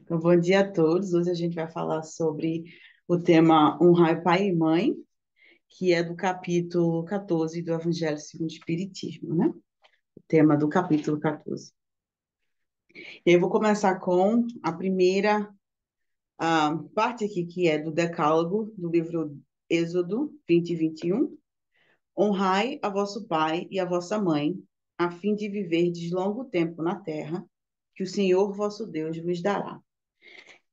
Então, bom dia a todos. Hoje a gente vai falar sobre o tema Honrar pai e mãe, que é do capítulo 14 do Evangelho segundo o Espiritismo, né? O tema do capítulo 14. E eu vou começar com a primeira parte aqui, que é do Decálogo, do livro Êxodo 20 e 21. Honrai a vosso pai e a vossa mãe, a fim de viverdes longo tempo na terra, que o Senhor vosso Deus vos dará.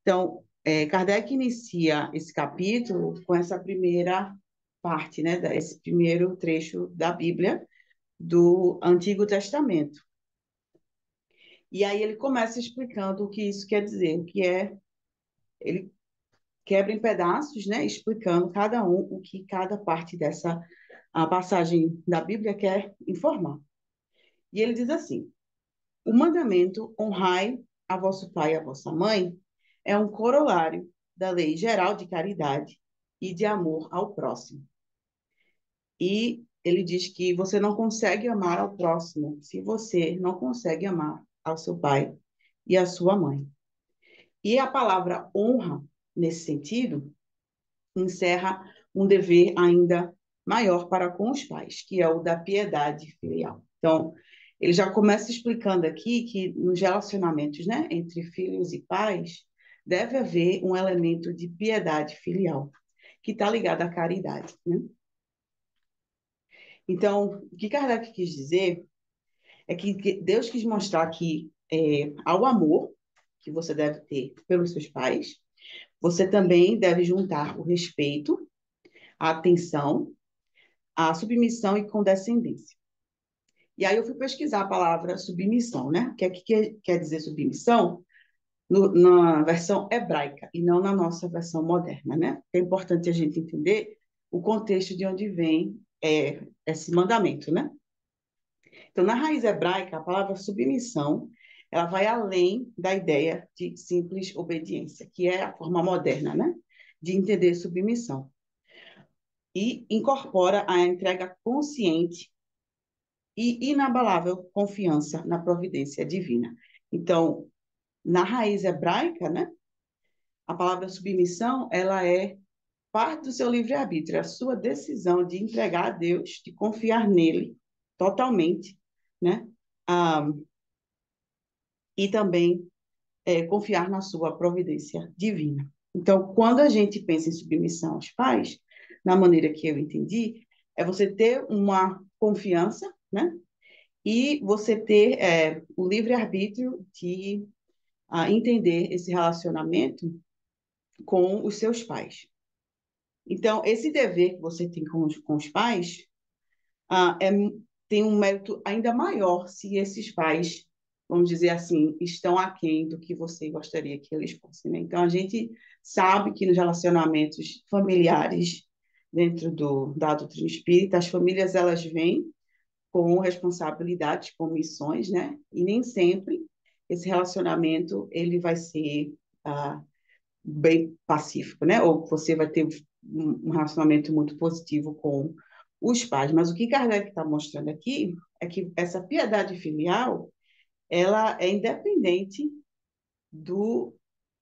Então, Kardec inicia esse capítulo com essa primeira parte, né, esse primeiro trecho da Bíblia do Antigo Testamento. E aí ele começa explicando o que isso quer dizer, ele quebra em pedaços, né, explicando cada um o que cada parte dessa a passagem da Bíblia quer informar. E ele diz assim: o mandamento honrai a vosso pai e a vossa mãe é um corolário da lei geral de caridade e de amor ao próximo. E ele diz que você não consegue amar ao próximo se você não consegue amar ao seu pai e à sua mãe. E a palavra honra, nesse sentido, encerra um dever ainda maior para com os pais, que é o da piedade filial. Então, ele já começa explicando aqui que nos relacionamentos, né, entre filhos e pais, deve haver um elemento de piedade filial, que está ligado à caridade, né? Então, o que Kardec quis dizer é que Deus quis mostrar que ao amor que você deve ter pelos seus pais, você também deve juntar o respeito, a atenção, a submissão e condescendência. E aí eu fui pesquisar a palavra submissão, né? O que quer dizer submissão? Na versão hebraica e não na nossa versão moderna, né? É importante a gente entender o contexto de onde vem esse mandamento, né? Então, na raiz hebraica, a palavra submissão, ela vai além da ideia de simples obediência, que é a forma moderna, né? De entender submissão. E incorpora a entrega consciente e inabalável confiança na providência divina. Então, na raiz hebraica, né, a palavra submissão, ela é parte do seu livre-arbítrio, a sua decisão de entregar a Deus, de confiar nele totalmente, né, ah, e também confiar na sua providência divina. Então, quando a gente pensa em submissão aos pais, na maneira que eu entendi, é você ter uma confiança, né, e você ter o livre-arbítrio de entender esse relacionamento com os seus pais. Então, esse dever que você tem com os pais ah, é, tem um mérito ainda maior se esses pais, vamos dizer assim, estão aquém do que você gostaria que eles fossem, né? Então, a gente sabe que nos relacionamentos familiares, dentro da doutrina espírita, as famílias, elas vêm com responsabilidades, com missões, né? E nem sempre esse relacionamento ele vai ser bem pacífico, né? Ou você vai ter um relacionamento muito positivo com os pais. Mas o que Kardec está mostrando aqui é que essa piedade filial ela é independente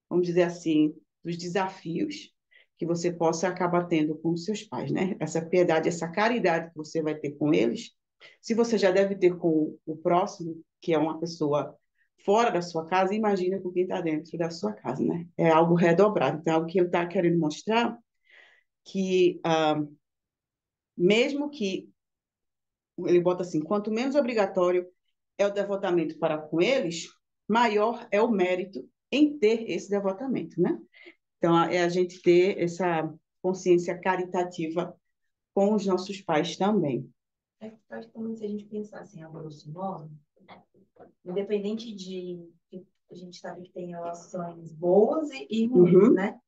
vamos dizer assim, dos desafios que você possa acabar tendo com os seus pais, né? Essa piedade, essa caridade que você vai ter com eles, se você já deve ter com o próximo, que é uma pessoa fora da sua casa, imagina com quem está dentro da sua casa, né? É algo redobrado. Então, é algo que ele está querendo mostrar que, mesmo que ele bota assim, quanto menos obrigatório é o devotamento para com eles, maior é o mérito em ter esse devotamento, né? Então, é a gente ter essa consciência caritativa com os nossos pais também. Acho que também se a gente pensar assim, a grosso modo, independente de que a gente sabe que tem relações boas e ruins, Uhum, né?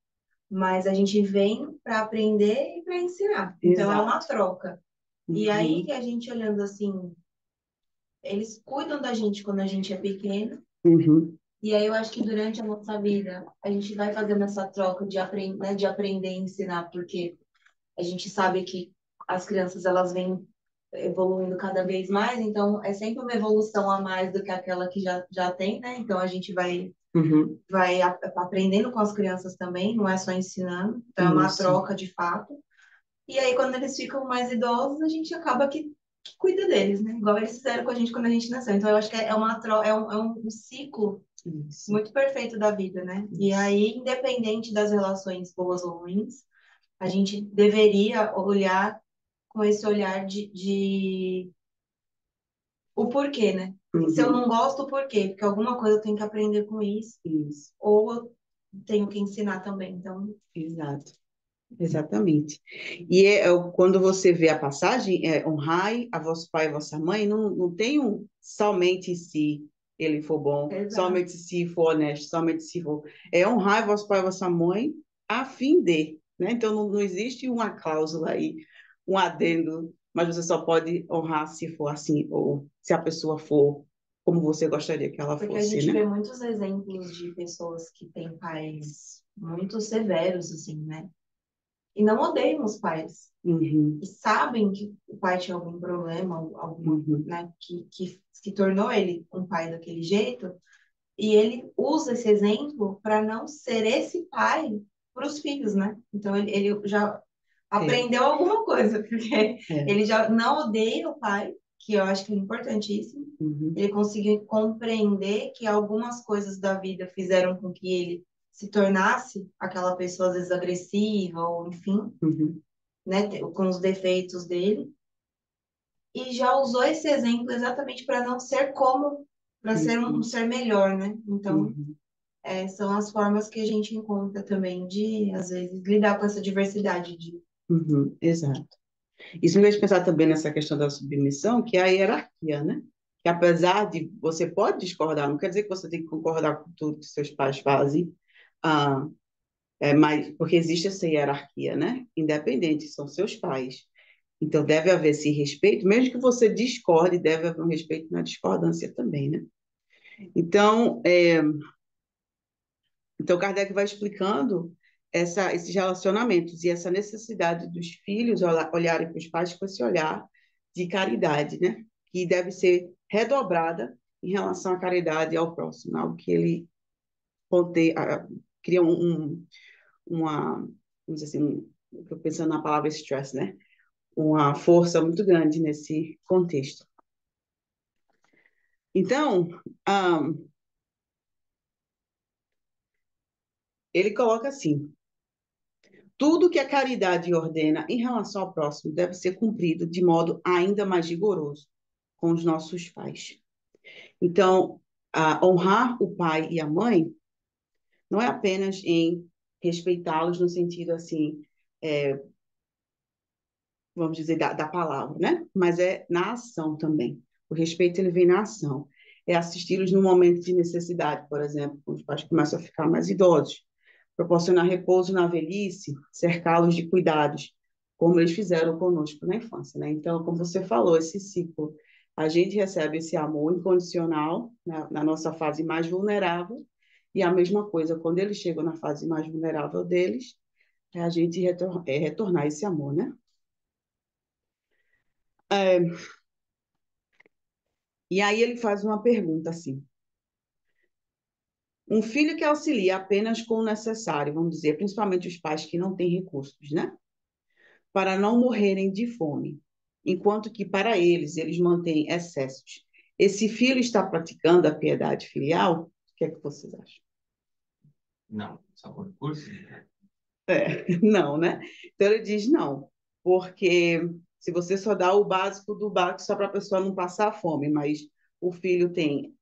Mas a gente vem para aprender e para ensinar. Então é uma exato. troca. E aí Uhum, que a gente olhando assim, eles cuidam da gente quando a gente é pequeno. uhum, E aí eu acho que durante a nossa vida a gente vai fazendo essa troca né, de aprender e ensinar, porque a gente sabe que as crianças elas vêm evoluindo cada vez mais, então é sempre uma evolução a mais do que aquela que já tem, né? Então a gente vai Uhum. vai aprendendo com as crianças também, não é só ensinando, então é uma Isso, troca de fato. E aí, quando eles ficam mais idosos, a gente acaba que cuida deles, né? Igual eles fizeram com a gente quando a gente nasceu. Então, eu acho que é uma é um ciclo isso, muito perfeito da vida, né? E isso. aí, independente das relações boas ou ruins, a gente deveria olhar com esse olhar de o porquê, né? Se eu Uhum. não gosto, por quê? Porque alguma coisa eu tenho que aprender com isso, Isso, ou eu tenho que ensinar também. Então, exato. Exatamente. E quando você vê a passagem, honrai a vosso pai e a vossa mãe, não tem um somente se ele for bom, exato. somente se for honesto, somente se for. É honrai vosso pai e vossa mãe a fim de, né? Então não existe uma cláusula aí, um adendo, mas você só pode honrar se for assim, ou se a pessoa for como você gostaria que ela Porque a fosse, gente né? vê muitos exemplos de pessoas que têm pais muito severos, assim, né? E não odeiam os pais. Uhum, E sabem que o pai tinha algum problema, alguma, uhum, né? Que tornou ele um pai daquele jeito. E ele usa esse exemplo para não ser esse pai para os filhos, né? Então ele já é, aprendeu alguma coisa, porque é, ele já não odeia o pai, que eu acho que é importantíssimo. uhum, Ele conseguiu compreender que algumas coisas da vida fizeram com que ele se tornasse aquela pessoa, às vezes, agressiva, ou enfim, uhum, né, com os defeitos dele, e já usou esse exemplo exatamente para não ser como, para ser um uhum, ser melhor, né? Então, uhum. são as formas que a gente encontra também de, às vezes, lidar com essa diversidade de. Uhum, exato. Isso me fez pensar também nessa questão da submissão, que é a hierarquia, né? Que apesar de você pode discordar, não quer dizer que você tem que concordar com tudo que seus pais fazem, ah, mas porque existe essa hierarquia, né? Independente, são seus pais. Então deve haver esse respeito, mesmo que você discorde, deve haver um respeito na discordância também, né? Então, então, Kardec vai explicando esses relacionamentos e essa necessidade dos filhos olharem para os pais com esse olhar de caridade, né? Que deve ser redobrada em relação à caridade ao próximo, algo que ele cria uma, vamos dizer assim, estou pensando na palavra stress, né? Uma força muito grande nesse contexto. Então, um, ele coloca assim: tudo que a caridade ordena em relação ao próximo deve ser cumprido de modo ainda mais rigoroso com os nossos pais. Então, honrar o pai e a mãe não é apenas em respeitá-los no sentido assim, é, vamos dizer, da palavra, né? Mas é na ação também. O respeito ele vem na ação. É assisti-los no momento de necessidade, por exemplo, quando os pais começam a ficar mais idosos, proporcionar repouso na velhice, cercá-los de cuidados, como eles fizeram conosco na infância, né? Então, como você falou, esse ciclo, a gente recebe esse amor incondicional na nossa fase mais vulnerável, e a mesma coisa, quando eles chegam na fase mais vulnerável deles, é a gente retornar esse amor, né? É, e aí ele faz uma pergunta assim: um filho que auxilia apenas com o necessário, vamos dizer, principalmente os pais que não têm recursos, né? Para não morrerem de fome, enquanto que para eles mantêm excessos. Esse filho está praticando a piedade filial? O que é que vocês acham? Não, só por curso? Não, né? Então ele diz não, porque se você só dá o básico do básico só para a pessoa não passar fome, mas o filho tem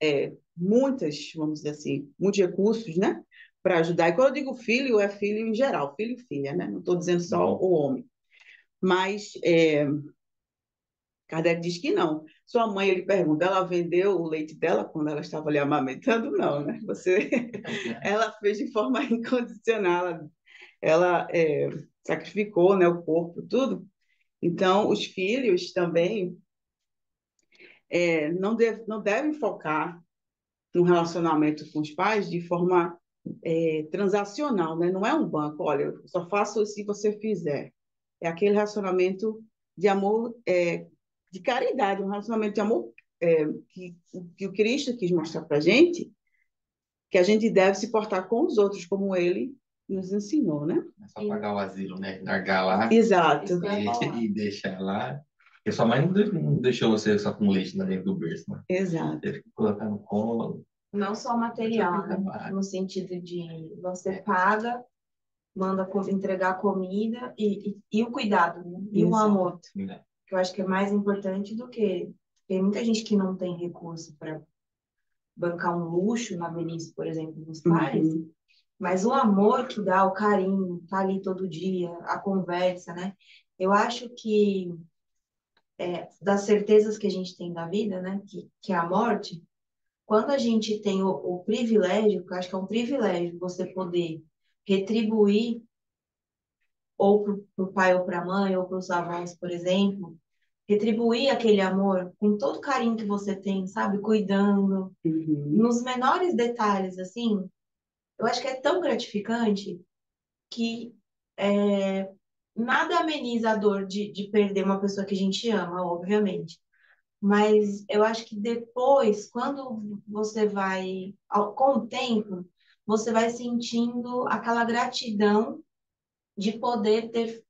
muitas, vamos dizer assim, muitos recursos, né? Para ajudar. E quando eu digo filho, é filho em geral, filho e filha, né? Não estou dizendo só Uhum. o homem. Mas Kardec diz que não. Sua mãe, ele pergunta, ela vendeu o leite dela quando ela estava ali amamentando? Não, né? Ela fez de forma incondicional, ela sacrificou, né, o corpo, tudo. Então, os filhos também não devem focar no relacionamento com os pais de forma transacional, né? Não é um banco, olha, eu só faço se você fizer. É aquele relacionamento de amor, de caridade, um relacionamento de amor que o Cristo quis mostrar para a gente, que a gente deve se portar com os outros como ele nos ensinou, né? É só pagar o asilo, né? Largar lá Exato, Isso que eu ia falar. e deixar lá. Porque sua mãe não deixou você só com leite lá dentro do berço, né? exato. Teve que colocar no colo. Não só material, né? No sentido de você paga, manda entregar comida e o cuidado, né? E o Exato. amor, Né? que eu acho que é mais importante do que. Tem muita gente que não tem recurso para bancar um luxo na velhice, por exemplo, dos pais, Uhum, mas o amor que dá, o carinho, tá ali todo dia, a conversa, né? Eu acho que das certezas que a gente tem da vida, né? Que é a morte, quando a gente tem o privilégio, que eu acho que é um privilégio você poder retribuir ou para o pai ou para a mãe, ou para os avós, por exemplo, retribuir aquele amor com todo o carinho que você tem, sabe? Cuidando, uhum, nos menores detalhes, assim, eu acho que é tão gratificante que nada ameniza a dor de perder uma pessoa que a gente ama, obviamente. Mas eu acho que depois, quando você vai, com o tempo, você vai sentindo aquela gratidão de poder ter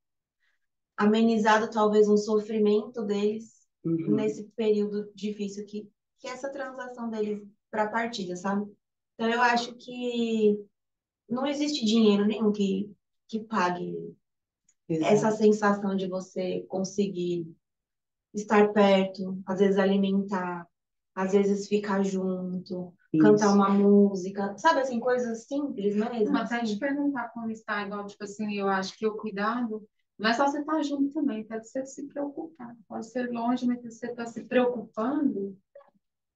amenizado talvez um sofrimento deles uhum. nesse período difícil que é essa transação deles para a partida, sabe? Então eu acho que não existe dinheiro nenhum que pague essa Exato. sensação de você conseguir estar perto, às vezes alimentar, às vezes ficar junto, cantar Isso. uma música, sabe assim, coisas simples mesmo, Não, até te assim. perguntar como está, igual, tipo assim, eu acho que o cuidado não é só você estar junto também, pode ser se preocupar. Pode ser longe, mas você está se preocupando,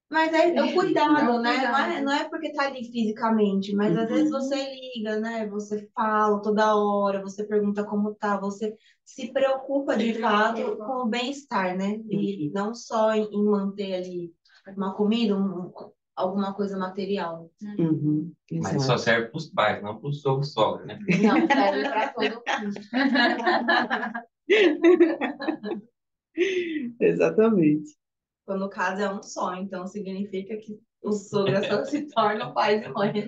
Mas é o é cuidado, o né? Não cuidado. é porque tá ali fisicamente, mas às vezes você Uhum. liga, né? Você fala toda hora, você pergunta como tá, você se preocupa de fato com o bem-estar, né? E Uhum, não só em manter ali uma comida, alguma coisa material. uhum, Mas isso só exato. serve para os pais, não para os sogros, sogra, né? Não, serve para todo mundo. Exatamente. Quando o caso é um só, então significa que os sogros só se tornam pais e mães.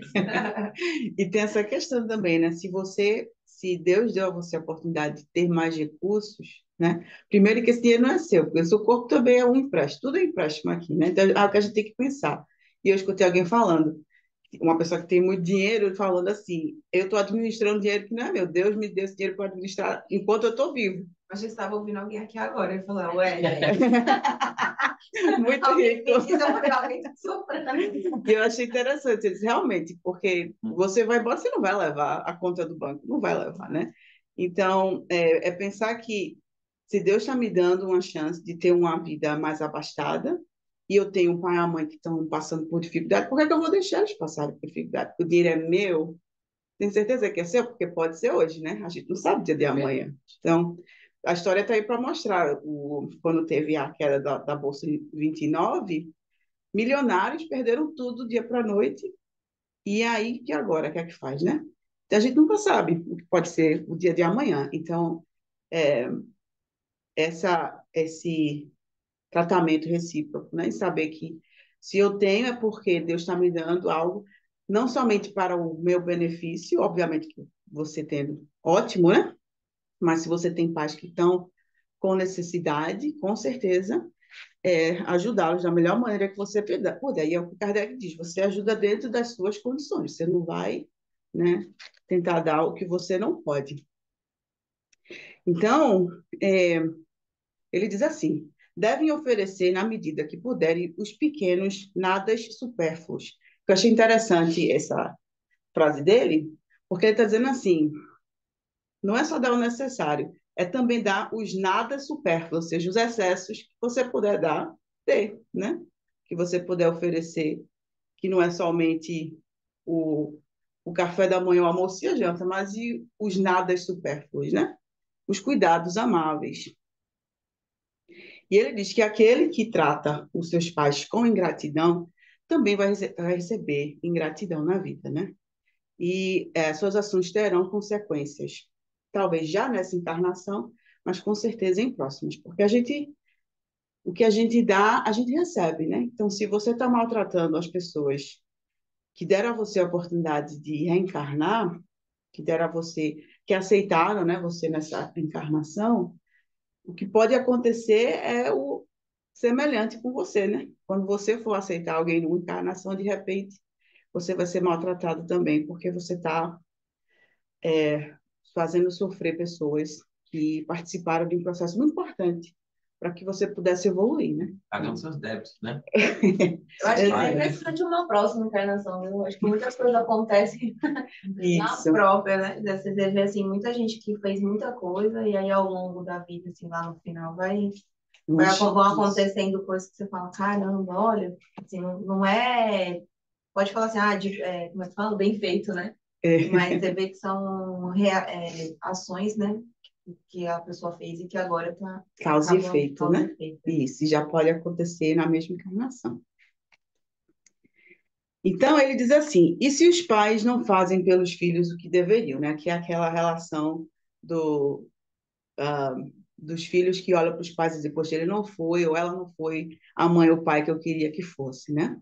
E tem essa questão também, né? Se Deus deu a você a oportunidade de ter mais recursos, né? Primeiro que esse dinheiro não é seu, porque o seu corpo também é um empréstimo, tudo é empréstimo aqui, né? Então, é o que a gente tem que pensar. E eu escutei alguém falando, uma pessoa que tem muito dinheiro, falando assim: eu estou administrando dinheiro que não é meu, Deus me deu esse dinheiro para administrar enquanto eu estou vivo. Mas eu estava ouvindo alguém aqui agora e falou, ué, gente, Muito alguém rico. me diz, eu falei, alguém está soprando. E eu achei interessante, eles realmente, porque você vai embora, você não vai levar a conta do banco, não vai levar, né? Então, é pensar que se Deus está me dando uma chance de ter uma vida mais abastada, e eu tenho um pai e uma mãe que estão passando por dificuldade, por que que eu vou deixar eles passarem por dificuldade? Porque o dinheiro é meu, tenho certeza que é seu, porque pode ser hoje, né? A gente não sabe o dia de amanhã. Então, a história está aí para mostrar. Quando teve a queda da Bolsa em 29, milionários perderam tudo do dia para a noite. E aí, que agora? O que é que faz, né? Então, a gente nunca sabe o que pode ser o dia de amanhã. Então, é, esse tratamento recíproco, né? E saber que se eu tenho é porque Deus está me dando algo, não somente para o meu benefício, obviamente que você tendo, ótimo, né? Mas se você tem pais que estão com necessidade, com certeza, ajudá-los da melhor maneira que você puder. E é o que o Kardec diz, você ajuda dentro das suas condições, você não vai, né, tentar dar o que você não pode. Então, é, ele diz assim, devem oferecer, na medida que puderem, os pequenos nadas supérfluos. Eu achei interessante essa frase dele, porque ele está dizendo assim, não é só dar o necessário, é também dar os nada supérfluos, ou seja, os excessos que você puder dar, ter, né? Que você puder oferecer, que não é somente o, o café da manhã, o almoço e a janta, mas e os nadas supérfluos, né? Os cuidados amáveis. E ele diz que aquele que trata os seus pais com ingratidão também vai receber ingratidão na vida, né? E suas ações terão consequências, talvez já nessa encarnação, mas com certeza em próximas, porque o que a gente dá, a gente recebe, né? Então, se você está maltratando as pessoas que deram a você a oportunidade de reencarnar, que deram a você, que aceitaram, né, você nessa encarnação, o que pode acontecer é o semelhante com você, né? Quando você for aceitar alguém numa encarnação, de repente, você vai ser maltratado também, porque você está fazendo sofrer pessoas que participaram de um processo muito importante para que você pudesse evoluir, né? Pagando seus débitos, né? Eu acho que Ah, nem é. precisa de uma próxima encarnação. Eu acho que muitas coisas acontecem na Isso, própria, né? Você vê, assim, muita gente que fez muita coisa e aí ao longo da vida, assim, lá no final, vão acontecendo coisas que você fala, caramba, olha, assim, não é... Pode falar assim, como é que fala? Bem feito, né? Mas você vê que são ações, né? Que a pessoa fez e que agora tá... causa e acabam efeito, causa e né? efeito. Isso, e já pode acontecer na mesma encarnação. Então, ele diz assim: e se os pais não fazem pelos filhos o que deveriam, né? Que é aquela relação do, ah, dos filhos que olham para os pais e dizem, poxa, ele não foi, ou ela não foi a mãe ou o pai que eu queria que fosse, né?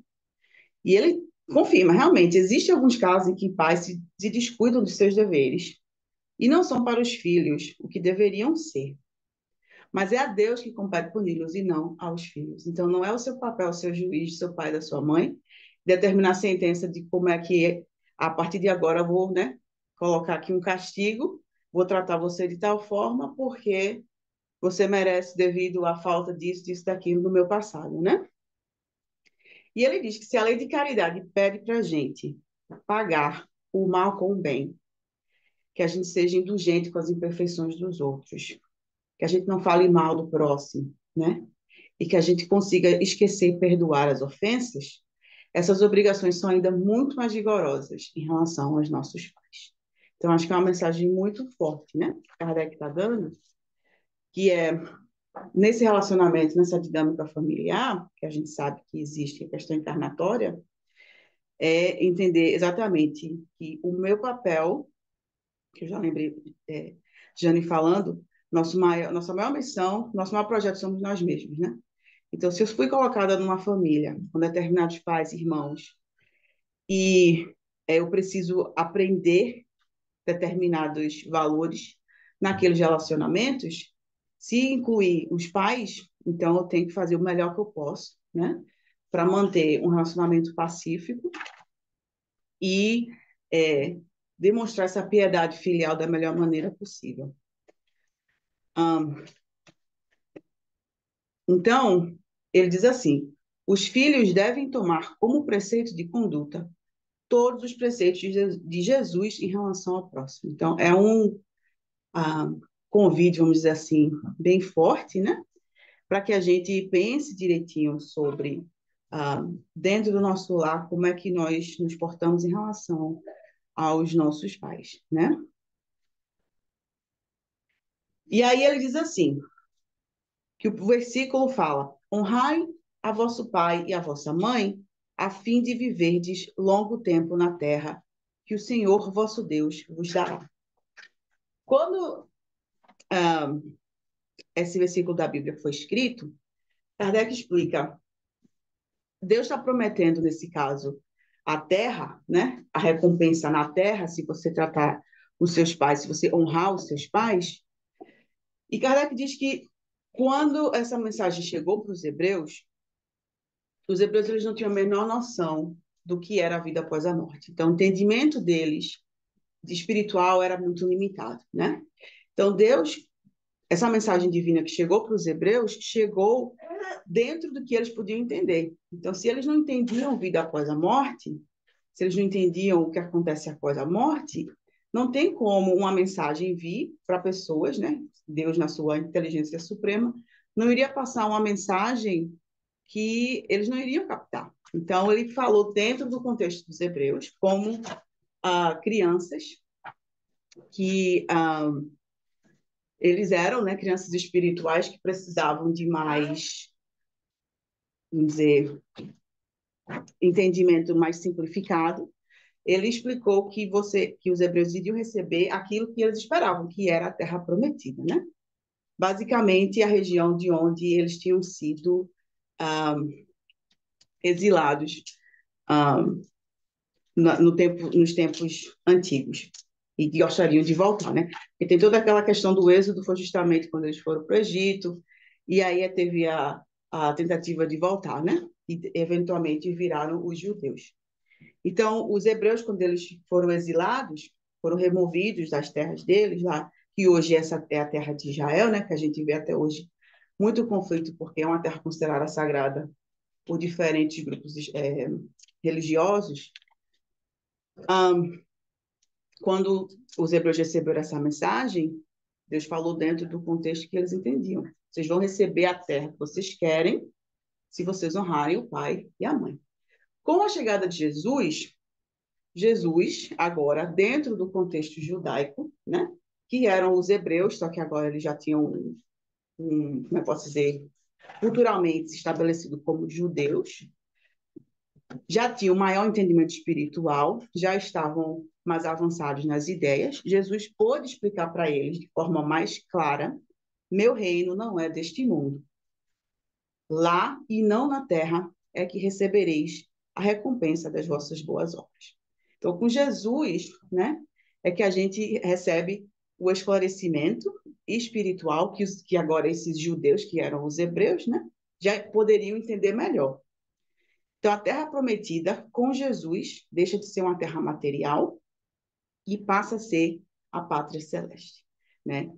E ele confirma, realmente, existem alguns casos em que pais se descuidam dos seus deveres e não são para os filhos o que deveriam ser. Mas é a Deus que compete puni-los e não aos filhos. Então, não é o seu papel, o seu juiz, seu pai, da sua mãe, determinar a sentença de como é que, a partir de agora, eu vou, né, colocar aqui um castigo, vou tratar você de tal forma porque você merece devido à falta disso, disso, daquilo no meu passado, né? E ele diz que se a lei de caridade pede para a gente pagar o mal com o bem, que a gente seja indulgente com as imperfeições dos outros, que a gente não fale mal do próximo, né? E que a gente consiga esquecer e perdoar as ofensas, essas obrigações são ainda muito mais rigorosas em relação aos nossos pais. Então, acho que é uma mensagem muito forte, né? Que Kardec está dando, que é nesse relacionamento, nessa dinâmica familiar, que a gente sabe que existe a questão encarnatória, é entender exatamente que o meu papel, que eu já lembrei, Jane falando, nossa maior missão, nosso maior projeto somos nós mesmos, né? Então, se eu fui colocada numa família com determinados pais, irmãos, e eu preciso aprender determinados valores naqueles relacionamentos, se incluir os pais, então eu tenho que fazer o melhor que eu posso, né? Para manter um relacionamento pacífico e demonstrar essa piedade filial da melhor maneira possível. Então, ele diz assim: os filhos devem tomar como preceito de conduta todos os preceitos de Jesus em relação ao próximo. Então, é um convite, vamos dizer assim, bem forte, né? Para que a gente pense direitinho sobre, dentro do nosso lar, como é que nós nos portamos em relação aos nossos pais, né? E aí ele diz assim, que o versículo fala: honrai a vosso pai e a vossa mãe, a fim de viverdes longo tempo na terra, que o Senhor vosso Deus vos dará. Quando esse versículo da Bíblia foi escrito, Kardec explica, Deus está prometendo, nesse caso, a terra, né? A recompensa na terra, se você tratar os seus pais, se você honrar os seus pais. E Kardec diz que quando essa mensagem chegou para os hebreus eles não tinham a menor noção do que era a vida após a morte. Então, o entendimento deles de espiritual era muito limitado, né? Então, Deus, essa mensagem divina que chegou para os hebreus, chegou dentro do que eles podiam entender. Então, se eles não entendiam vida após a morte, se eles não entendiam o que acontece após a morte, não tem como uma mensagem vir para pessoas, né? Deus, na sua inteligência suprema, não iria passar uma mensagem que eles não iriam captar. Então, ele falou dentro do contexto dos hebreus, como crianças que eles eram, né, crianças espirituais que precisavam de mais, vamos dizer, entendimento mais simplificado. Ele explicou que os hebreus iriam receber aquilo que eles esperavam, que era a terra prometida, né? Basicamente, a região de onde eles tinham sido exilados no tempo, nos tempos antigos e que gostariam de voltar, né? Porque tem toda aquela questão do êxodo, foi justamente quando eles foram para o Egito, e aí teve a tentativa de voltar, né? E eventualmente viraram os judeus. Então, os hebreus, quando eles foram exilados, foram removidos das terras deles, lá, que hoje essa é a terra de Israel, né? Que a gente vê até hoje muito conflito, porque é uma terra considerada sagrada por diferentes grupos religiosos. Quando os hebreus receberam essa mensagem, Deus falou dentro do contexto que eles entendiam. Vocês vão receber a terra que vocês querem, se vocês honrarem o pai e a mãe. Com a chegada de Jesus, agora, dentro do contexto judaico, né, que eram os hebreus, só que agora eles já tinham como eu posso dizer, culturalmente estabelecido como judeus, já tinham maior entendimento espiritual, já estavam mais avançados nas ideias. Jesus pôde explicar para eles de forma mais clara: meu reino não é deste mundo. Lá e não na terra é que recebereis a recompensa das vossas boas obras. Então, com Jesus, né, é que a gente recebe o esclarecimento espiritual que agora esses judeus, que eram os hebreus, né, já poderiam entender melhor. Então, a terra prometida com Jesus deixa de ser uma terra material e passa a ser a pátria celeste, né?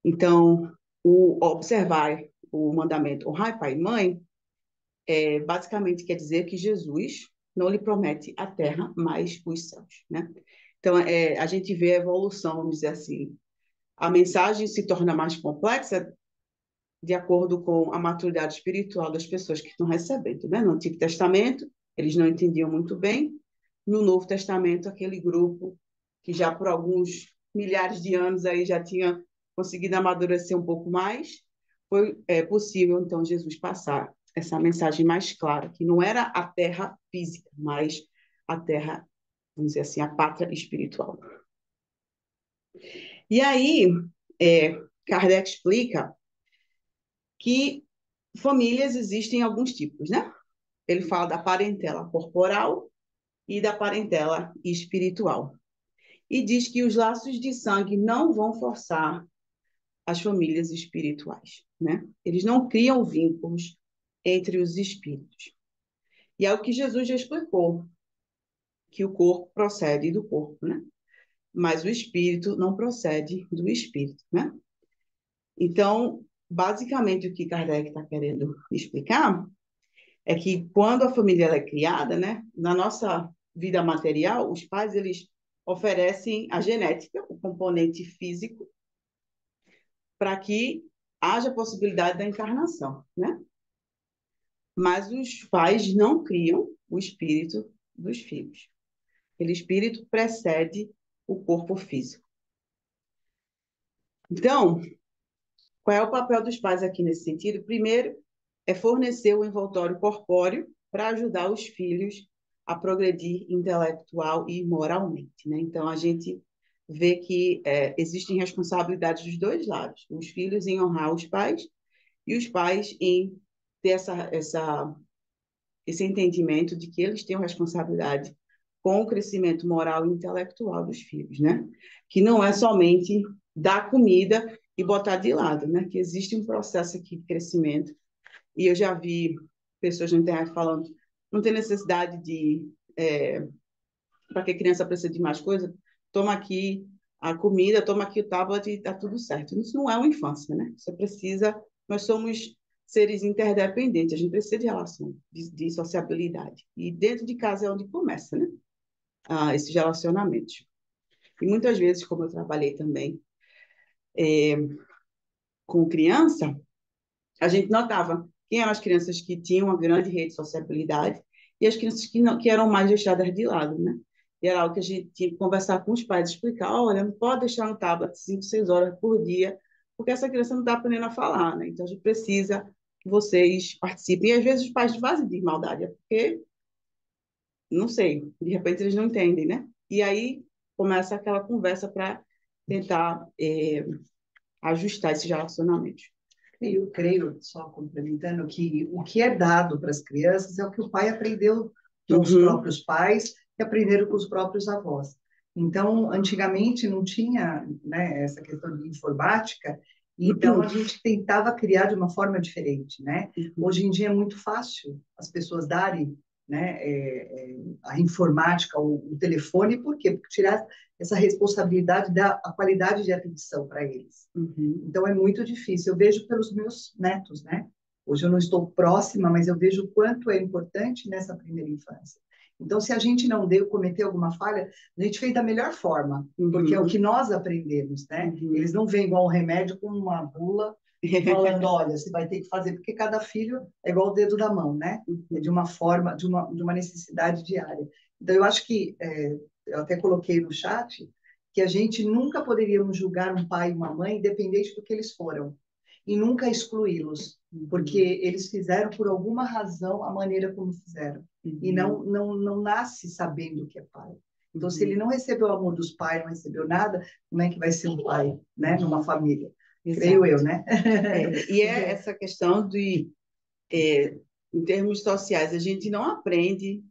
Então, observar o mandamento honrar pai e mãe basicamente quer dizer que Jesus não lhe promete a terra, mas os céus, né? Então, a gente vê a evolução, vamos dizer assim. A mensagem se torna mais complexa de acordo com a maturidade espiritual das pessoas que estão recebendo, né? No Antigo Testamento, eles não entendiam muito bem. No Novo Testamento, aquele grupo que já por alguns milhares de anos aí já tinha conseguido amadurecer um pouco mais, foi possível, então, Jesus passar essa mensagem mais clara, que não era a terra física, mas a terra, vamos dizer assim, a pátria espiritual. E aí, Kardec explica que famílias existem alguns tipos, né? Ele fala da parentela corporal e da parentela espiritual. E diz que os laços de sangue não vão forçar as famílias espirituais, né? Eles não criam vínculos entre os espíritos. E é o que Jesus já explicou, que o corpo procede do corpo, né? Mas o espírito não procede do espírito, né? Então, basicamente, o que Kardec está querendo explicar é que quando a família é criada, né, na nossa vida material, os pais eles oferecem a genética, o componente físico, para que haja possibilidade da encarnação, né? Mas os pais não criam o espírito dos filhos. Aquele espírito precede o corpo físico. Então, qual é o papel dos pais aqui nesse sentido? Primeiro, é fornecer o envoltório corpóreo para ajudar os filhos a progredir intelectual e moralmente, né? Então, a gente vê que existem responsabilidades dos dois lados, os filhos em honrar os pais e os pais em ter esse entendimento de que eles têm responsabilidade com o crescimento moral e intelectual dos filhos, né? Que não é somente dar comida e botar de lado, né? Que existe um processo aqui de crescimento. E eu já vi pessoas na internet falando, não tem necessidade de, para que a criança precisa de mais coisa, toma aqui a comida, toma aqui o tablet e está tudo certo. Isso não é uma infância, né? Você precisa, nós somos seres interdependentes, a gente precisa de relação, de sociabilidade. E dentro de casa é onde começa, né? Esses relacionamentos. E muitas vezes, como eu trabalhei também com criança, a gente notava quem eram as crianças que tinham uma grande rede de sociabilidade e as crianças que eram mais deixadas de lado, né? E era algo que a gente tinha que conversar com os pais, explicar, olha, não pode deixar no tablet 5, 6 horas por dia, porque essa criança não está aprendendo a falar, né? Então, a gente precisa que vocês participem. E, às vezes, os pais fazem de maldade, é porque, não sei, de repente eles não entendem, né? E aí começa aquela conversa para tentar ajustar esses relacionamentos. Eu creio, só complementando, que o que é dado para as crianças é o que o pai aprendeu com os próprios pais que aprenderam com os próprios avós. Então, antigamente não tinha, né, essa questão de informática, então a gente tentava criar de uma forma diferente, né? Hoje em dia é muito fácil as pessoas darem, né, a informática, o telefone, por quê? Porque tirar essa responsabilidade da a qualidade de atenção para eles. Então é muito difícil. Eu vejo pelos meus netos, né? Hoje eu não estou próxima, mas eu vejo o quanto é importante nessa primeira infância. Então, se a gente não deu, cometeu alguma falha, a gente fez da melhor forma, porque é o que nós aprendemos, né? Eles não vêm igual um remédio com uma bula falando, olha, você vai ter que fazer, porque cada filho é igual o dedo da mão, né? É de uma forma, de uma necessidade diária. Então, eu acho que, eu até coloquei no chat, que a gente nunca poderíamos julgar um pai e uma mãe, independente do que eles foram, e nunca excluí-los, porque eles fizeram por alguma razão a maneira como fizeram, e não nasce sabendo o que é pai. Então, se ele não recebeu o amor dos pais, não recebeu nada, como é que vai ser um pai, né, numa família? Creio eu, né? E é essa questão de, em termos sociais, a gente não aprende,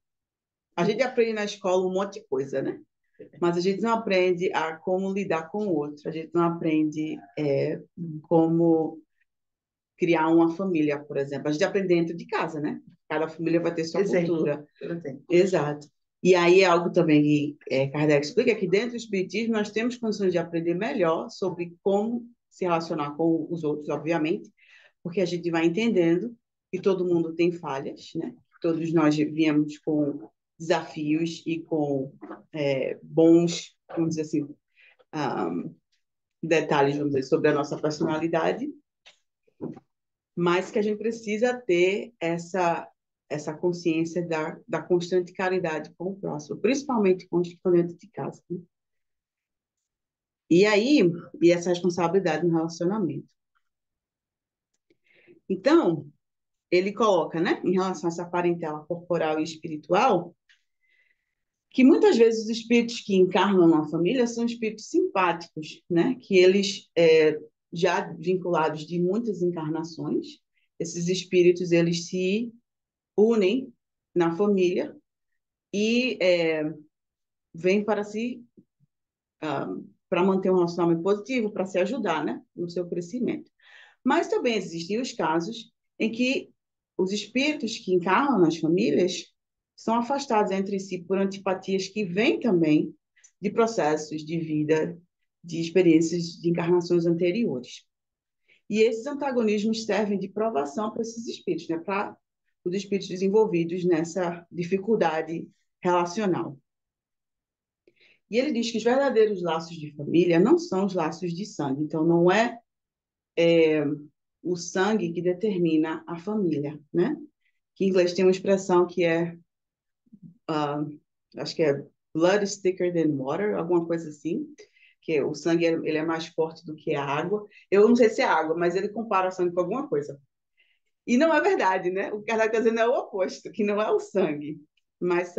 a gente aprende na escola um monte de coisa, né? Mas a gente não aprende a como lidar com o outro, a gente não aprende como criar uma família, por exemplo. A gente aprende dentro de casa, né? Cada família vai ter sua cultura. Exato. E aí é algo também que Kardec explica que dentro do Espiritismo nós temos condições de aprender melhor sobre como se relacionar com os outros, obviamente, porque a gente vai entendendo que todo mundo tem falhas, né? Todos nós viemos com desafios e com bons, vamos dizer assim, detalhes, vamos dizer, sobre a nossa personalidade, mas que a gente precisa ter essa consciência da constante caridade com o próximo, principalmente com os que estão dentro de casa, né? E aí, e essa responsabilidade no relacionamento. Então, ele coloca, né, em relação a essa parentela corporal e espiritual, que muitas vezes os espíritos que encarnam na família são espíritos simpáticos, né, que eles, já vinculados de muitas encarnações, esses espíritos, eles se unem na família e vêm para para manter um relacionamento positivo, para se ajudar, né, no seu crescimento. Mas também existem os casos em que os espíritos que encarnam nas famílias são afastados entre si por antipatias que vêm também de processos de vida, de experiências de encarnações anteriores. E esses antagonismos servem de provação para esses espíritos, né? Para os espíritos desenvolvidos nessa dificuldade relacional. E ele diz que os verdadeiros laços de família não são os laços de sangue. Então, não é o sangue que determina a família, né? Que em inglês tem uma expressão que acho que é blood is thicker than water, alguma coisa assim, que o sangue ele é mais forte do que a água. Eu não sei se é água, mas ele compara o sangue com alguma coisa. E não é verdade, né? O que Kardec está dizendo é o oposto, que não é o sangue, mas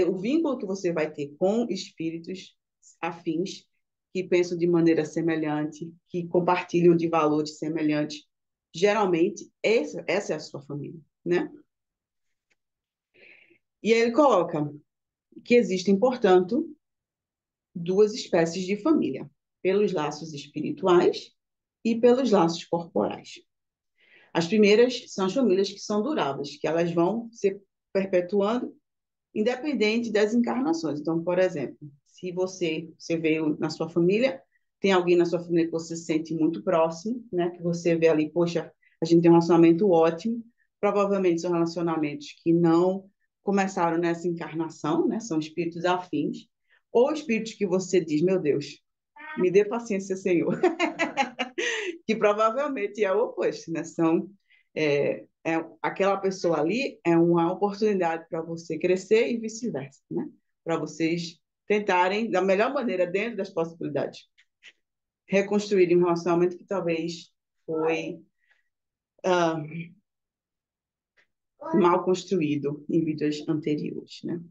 o vínculo que você vai ter com espíritos afins, que pensam de maneira semelhante, que compartilham de valores semelhantes. Geralmente, essa é a sua família, né? E aí ele coloca que existem, portanto, duas espécies de família, pelos laços espirituais e pelos laços corporais. As primeiras são as famílias que são duráveis, que elas vão se perpetuando independente das encarnações. Então, por exemplo, se você veio na sua família, tem alguém na sua família que você se sente muito próximo, né? Que você vê ali, poxa, a gente tem um relacionamento ótimo, provavelmente são relacionamentos que não começaram nessa encarnação, né? São espíritos afins, ou espíritos que você diz, meu Deus, me dê paciência, Senhor, que provavelmente é o oposto, né? Aquela pessoa ali é uma oportunidade para você crescer e vice-versa, né? Para vocês tentarem, da melhor maneira, dentro das possibilidades, reconstruírem um relacionamento que talvez foi mal construído em vidas anteriores, né?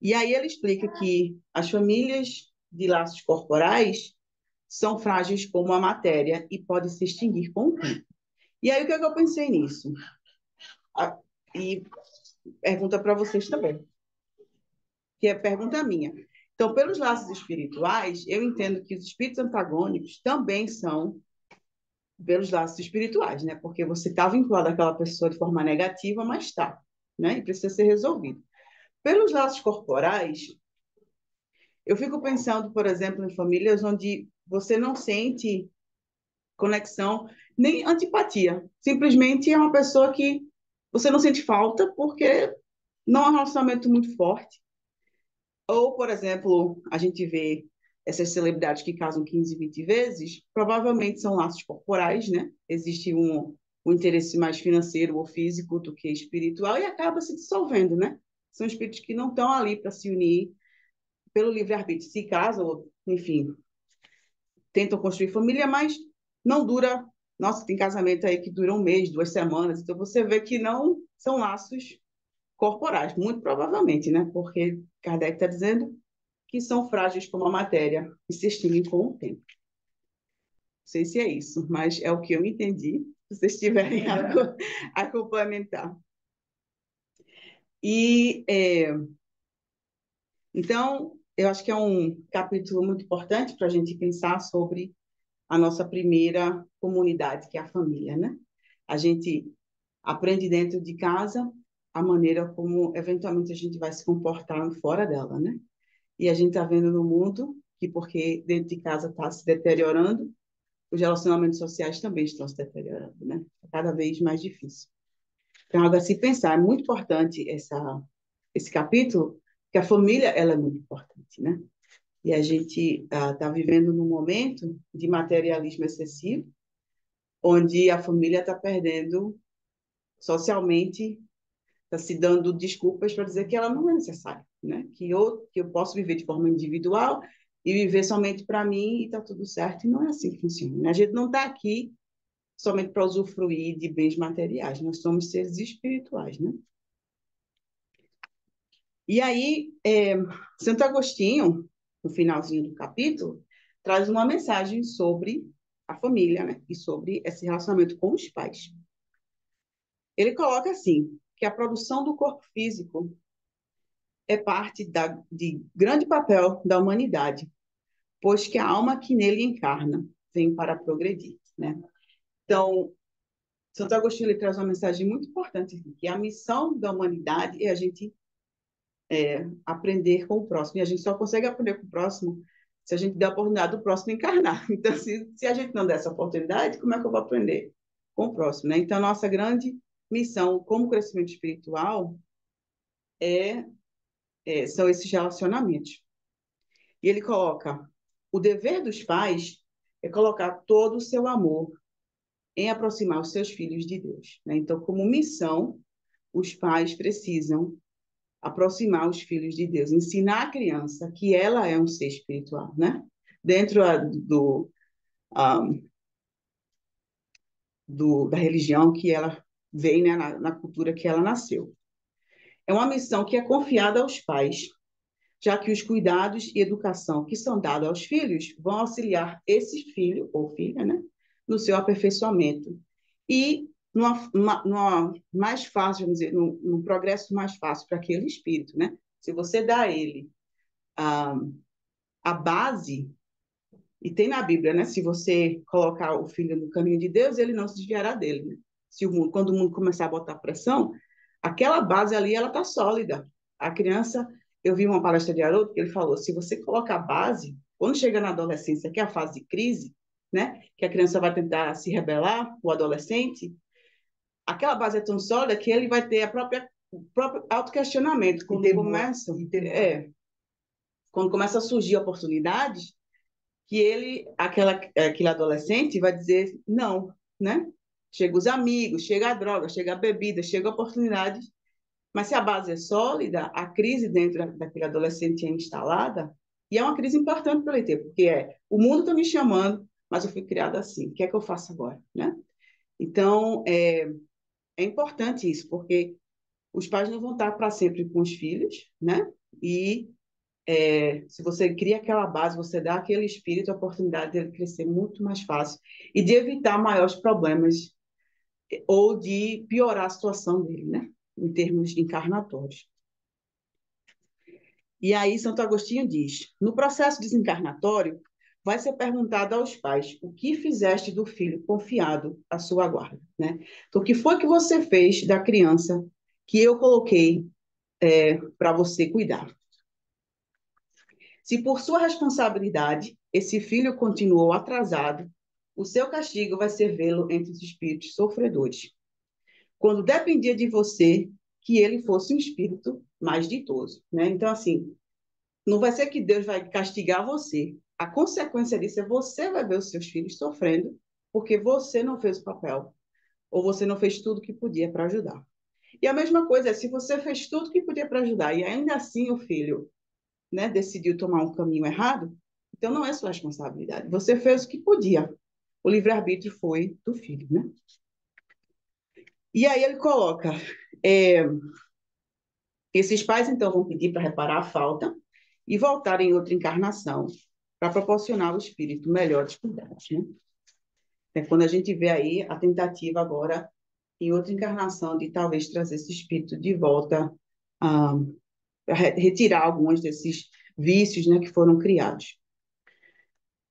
E aí ele explica que as famílias de laços corporais são frágeis como a matéria e podem se extinguir com o tempo. E aí o que é que eu pensei nisso? E pergunta para vocês também, que é pergunta minha. Então, pelos laços espirituais, eu entendo que os espíritos antagônicos também são pelos laços espirituais, né? Porque você está vinculado àquela pessoa de forma negativa, mas está, né? E precisa ser resolvido. Pelos laços corporais, eu fico pensando, por exemplo, em famílias onde você não sente conexão nem antipatia. Simplesmente é uma pessoa que você não sente falta porque não é um relacionamento muito forte. Ou, por exemplo, a gente vê essas celebridades que casam 15, 20 vezes, provavelmente são laços corporais, né? Existe um interesse mais financeiro ou físico do que espiritual e acaba se dissolvendo, né? São espíritos que não estão ali para se unir pelo livre-arbítrio. Se casam, ou, enfim, tentam construir família, mas não dura. Nossa, tem casamento aí que dura um mês, 2 semanas. Então você vê que não são laços corporais, muito provavelmente, né? Porque Kardec está dizendo que são frágeis como a matéria e se extinguem com o tempo. Não sei se é isso, mas é o que eu entendi. Se vocês tiverem a complementar. E, então, eu acho que é um capítulo muito importante para a gente pensar sobre a nossa primeira comunidade, que é a família, né? A gente aprende dentro de casa a maneira como, eventualmente, a gente vai se comportar fora dela, né? E a gente está vendo no mundo que, porque dentro de casa está se deteriorando, os relacionamentos sociais também estão se deteriorando, né? É cada vez mais difícil. Então, algo a se pensar. É muito importante esse capítulo, que a família ela é muito importante, né? E a gente está vivendo num momento de materialismo excessivo, onde a família está perdendo socialmente, está se dando desculpas para dizer que ela não é necessária, né? Que eu posso viver de forma individual e viver somente para mim e está tudo certo. E não é assim que funciona, né? A gente não está aqui somente para usufruir de bens materiais, nós somos seres espirituais, né? E aí, Santo Agostinho, no finalzinho do capítulo, traz uma mensagem sobre a família, né? E sobre esse relacionamento com os pais. Ele coloca assim, que a produção do corpo físico é parte de grande papel da humanidade, pois que a alma que nele encarna vem para progredir, né? Então, Santo Agostinho ele traz uma mensagem muito importante, que a missão da humanidade é a gente aprender com o próximo. E a gente só consegue aprender com o próximo se a gente der a oportunidade do próximo encarnar. Então, se a gente não der essa oportunidade, como é que eu vou aprender com o próximo, né? Então, a nossa grande missão como crescimento espiritual são esses relacionamentos. E ele coloca, o dever dos pais é colocar todo o seu amor em aproximar os seus filhos de Deus, né? Então, como missão, os pais precisam aproximar os filhos de Deus, ensinar a criança que ela é um ser espiritual, né? Dentro da religião que ela vem, né? Na cultura que ela nasceu. É uma missão que é confiada aos pais, já que os cuidados e educação que são dados aos filhos vão auxiliar esse filho ou filha, né? No seu aperfeiçoamento e numa mais fácil, vamos dizer, num progresso mais fácil para aquele espírito, né? Se você dá a ele a, a base, e tem na Bíblia, né? Se você colocar o filho no caminho de Deus, ele não se desviará dele, né? Quando o mundo começar a botar pressão, aquela base ali, ela está sólida. A criança, eu vi uma palestra de Haroldo que ele falou, se você coloca a base, quando chega na adolescência, que é a fase de crise, né? Que a criança vai tentar se rebelar, o adolescente, aquela base é tão sólida que ele vai ter o próprio autoquestionamento. Quando começa a surgir oportunidades, que aquele adolescente vai dizer não, né? Chega os amigos, chega a droga, chega a bebida, chega a oportunidades, mas se a base é sólida, a crise dentro daquele adolescente é instalada, e é uma crise importante para ele ter, porque o mundo está me chamando, mas eu fui criada assim, o que é que eu faço agora, né? Então, é importante isso, porque os pais não vão estar para sempre com os filhos, né? E se você cria aquela base, você dá àquele espírito a oportunidade dele crescer muito mais fácil e de evitar maiores problemas ou de piorar a situação dele, né? em termos encarnatórios. E aí, Santo Agostinho diz: no processo desencarnatório, vai ser perguntado aos pais o que fizeste do filho confiado à sua guarda, né? Então, o que foi que você fez da criança que eu coloquei para você cuidar? Se por sua responsabilidade esse filho continuou atrasado, o seu castigo vai ser vê-lo entre os espíritos sofredores, quando dependia de você que ele fosse um espírito mais ditoso, né? Então, assim, não vai ser que Deus vai castigar você. A consequência disso é você vai ver os seus filhos sofrendo porque você não fez o papel ou você não fez tudo que podia para ajudar. E a mesma coisa é se você fez tudo que podia para ajudar e ainda assim o filho, né, decidiu tomar um caminho errado, então não é sua responsabilidade. Você fez o que podia. O livre-arbítrio foi do filho, né? E aí ele coloca, é, esses pais então vão pedir para reparar a falta e voltar em outra encarnação para proporcionar ao espírito melhores cuidados, né? É quando a gente vê aí a tentativa agora em outra encarnação de talvez trazer esse espírito de volta, a retirar alguns desses vícios, né, que foram criados.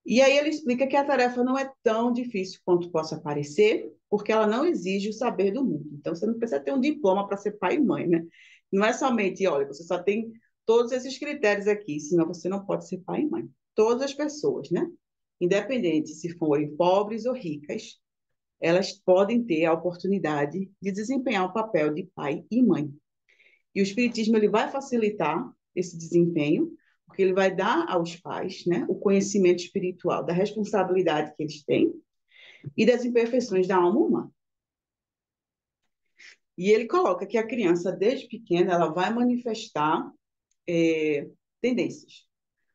E aí ele explica que a tarefa não é tão difícil quanto possa parecer, porque ela não exige o saber do mundo. Então, você não precisa ter um diploma para ser pai e mãe, né? Não é somente, olha, você só tem todos esses critérios aqui, senão você não pode ser pai e mãe. Todas as pessoas, né? Independente se forem pobres ou ricas, elas podem ter a oportunidade de desempenhar o papel de pai e mãe. E o Espiritismo ele vai facilitar esse desempenho, porque ele vai dar aos pais, né, o conhecimento espiritual da responsabilidade que eles têm e das imperfeições da alma humana. E ele coloca que a criança, desde pequena, ela vai manifestar tendências,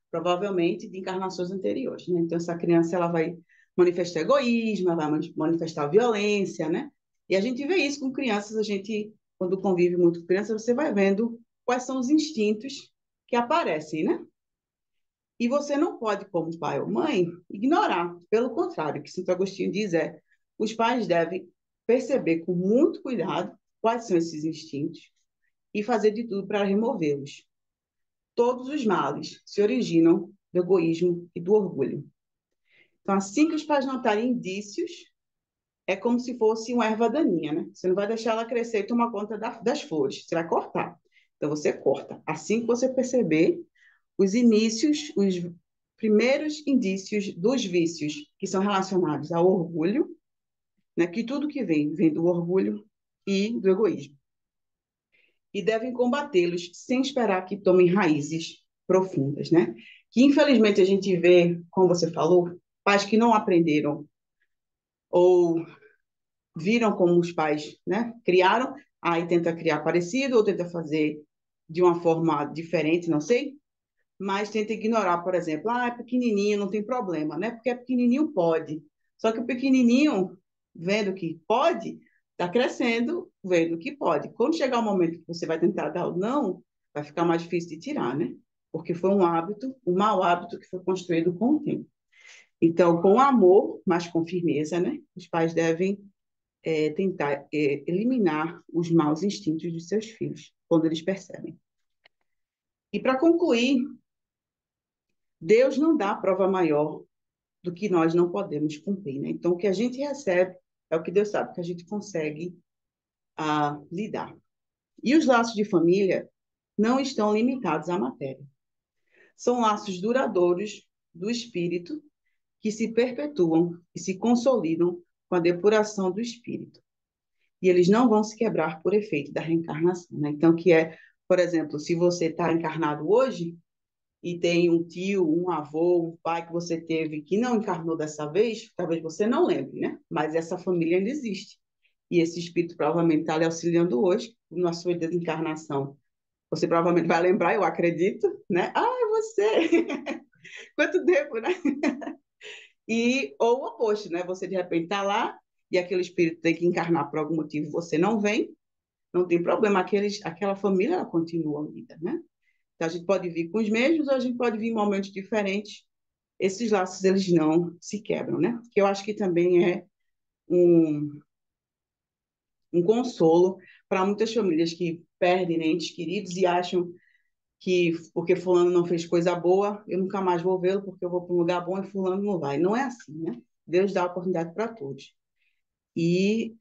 provavelmente de encarnações anteriores, né? Então, essa criança ela vai manifestar egoísmo, ela vai manifestar violência, né? E a gente vê isso com crianças, a gente, quando convive muito com crianças, você vai vendo quais são os instintos que aparecem, né? E você não pode, como pai ou mãe, ignorar. Pelo contrário, o que Santo Agostinho diz é: os pais devem perceber com muito cuidado quais são esses instintos e fazer de tudo para removê-los. Todos os males se originam do egoísmo e do orgulho. Então, assim que os pais notarem indícios, é como se fosse uma erva daninha, né? Você não vai deixar ela crescer e tomar conta das flores, você vai cortar. Então, você corta. Assim que você perceber os inícios, os primeiros indícios dos vícios que são relacionados ao orgulho, né? Que tudo que vem do orgulho e do egoísmo. E devem combatê-los sem esperar que tomem raízes profundas, né? Que infelizmente a gente vê, como você falou, pais que não aprenderam ou viram como os pais, né, criaram, aí tenta criar parecido ou tenta fazer de uma forma diferente, não sei, mas tenta ignorar, por exemplo, é pequenininho, não tem problema, né? Porque é pequenininho pode. Só que o pequenininho, vendo que pode, está crescendo, vendo que pode. Quando chegar o momento que você vai tentar dar o não, vai ficar mais difícil de tirar, né? Porque foi um hábito, um mau hábito que foi construído com o tempo. Então, com amor, mas com firmeza, né? Os pais devem tentar eliminar os maus instintos dos seus filhos, quando eles percebem. E para concluir, Deus não dá prova maior do que nós não podemos cumprir, né? Então, o que a gente recebe é o que Deus sabe que a gente consegue lidar. E os laços de família não estão limitados à matéria. São laços duradouros do espírito que se perpetuam e se consolidam com a depuração do espírito. E eles não vão se quebrar por efeito da reencarnação, né? Então, que é, por exemplo, se você está encarnado hoje, e tem um tio, um avô, um pai que você teve que não encarnou dessa vez, talvez você não lembre, né? Mas essa família ainda existe. E esse espírito provavelmente está lhe auxiliando hoje, na sua desencarnação. Você provavelmente vai lembrar, eu acredito, né? É você! Quanto tempo, né? E, ou o oposto, né? Você de repente está lá e aquele espírito tem que encarnar por algum motivo, você não vem, não tem problema, aquela família ela continua unida, né? Então, a gente pode vir com os mesmos ou a gente pode vir em momentos diferentes. Esses laços, eles não se quebram, né? Que eu acho que também é um consolo para para muitas famílias que perdem, né, entes queridos e acham que porque fulano não fez coisa boa, eu nunca mais vou vê-lo porque eu vou para um lugar bom e fulano não vai. Não é assim, né? Deus dá oportunidade para todos. E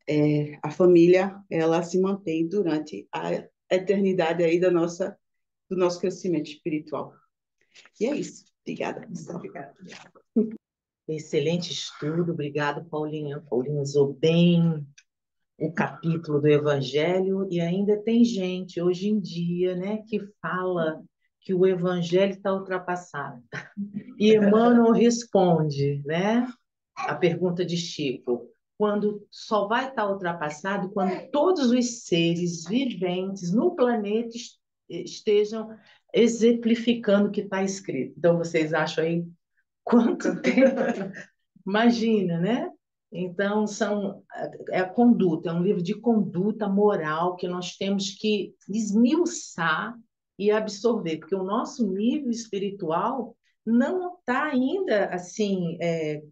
a família, ela se mantém durante a eternidade aí do nosso crescimento espiritual. E é isso. Obrigada, pessoal. Obrigada. Excelente estudo, obrigado, Paulinha. Paulinha usou bem o capítulo do Evangelho, e ainda tem gente hoje em dia, né, que fala que o Evangelho está ultrapassado. E Emmanuel responde, né, a pergunta de Chico, quando só vai estar ultrapassado quando todos os seres viventes no planeta estejam exemplificando o que está escrito. Então, vocês acham aí quanto tempo? Imagina, né? Então, é a conduta, é um livro de conduta moral que nós temos que esmiuçar e absorver, porque o nosso nível espiritual não está ainda assim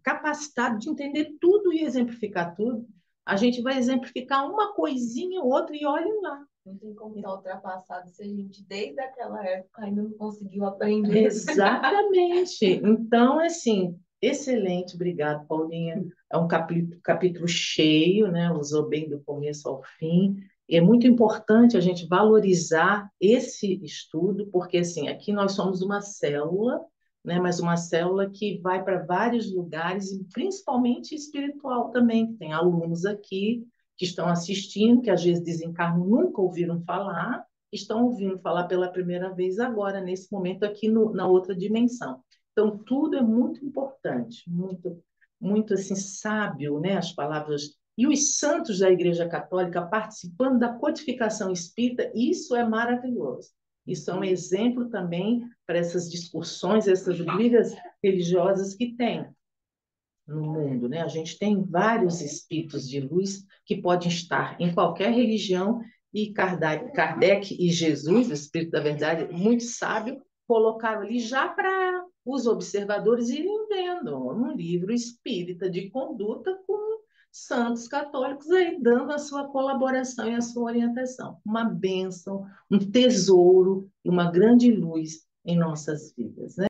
capacitado de entender tudo e exemplificar tudo. A gente vai exemplificar uma coisinha ou outra e olhem lá. Não tem como estar ultrapassado se a gente, desde aquela época, ainda não conseguiu aprender. Exatamente. Então, assim, excelente. Obrigado, Paulinha. É um capítulo cheio, né? Usou bem do começo ao fim. E é muito importante a gente valorizar esse estudo, porque, assim, aqui nós somos uma célula, né? Mas uma célula que vai para vários lugares, e principalmente espiritual também, que tem alunos aqui que estão assistindo, que às vezes desencarnam, nunca ouviram falar, estão ouvindo falar pela primeira vez agora, nesse momento aqui na outra dimensão. Então, tudo é muito importante, muito, muito assim, sábio, né? As palavras. E os santos da Igreja Católica participando da codificação espírita, isso é maravilhoso. Isso é um exemplo também para essas discussões, essas brigas religiosas que tem no mundo, né? A gente tem vários espíritos de luz que podem estar em qualquer religião, e Kardec e Jesus, o Espírito da Verdade, muito sábio, colocaram ali já para os observadores irem vendo um livro espírita de conduta com santos católicos aí dando a sua colaboração e a sua orientação. Uma bênção, um tesouro e uma grande luz em nossas vidas, né?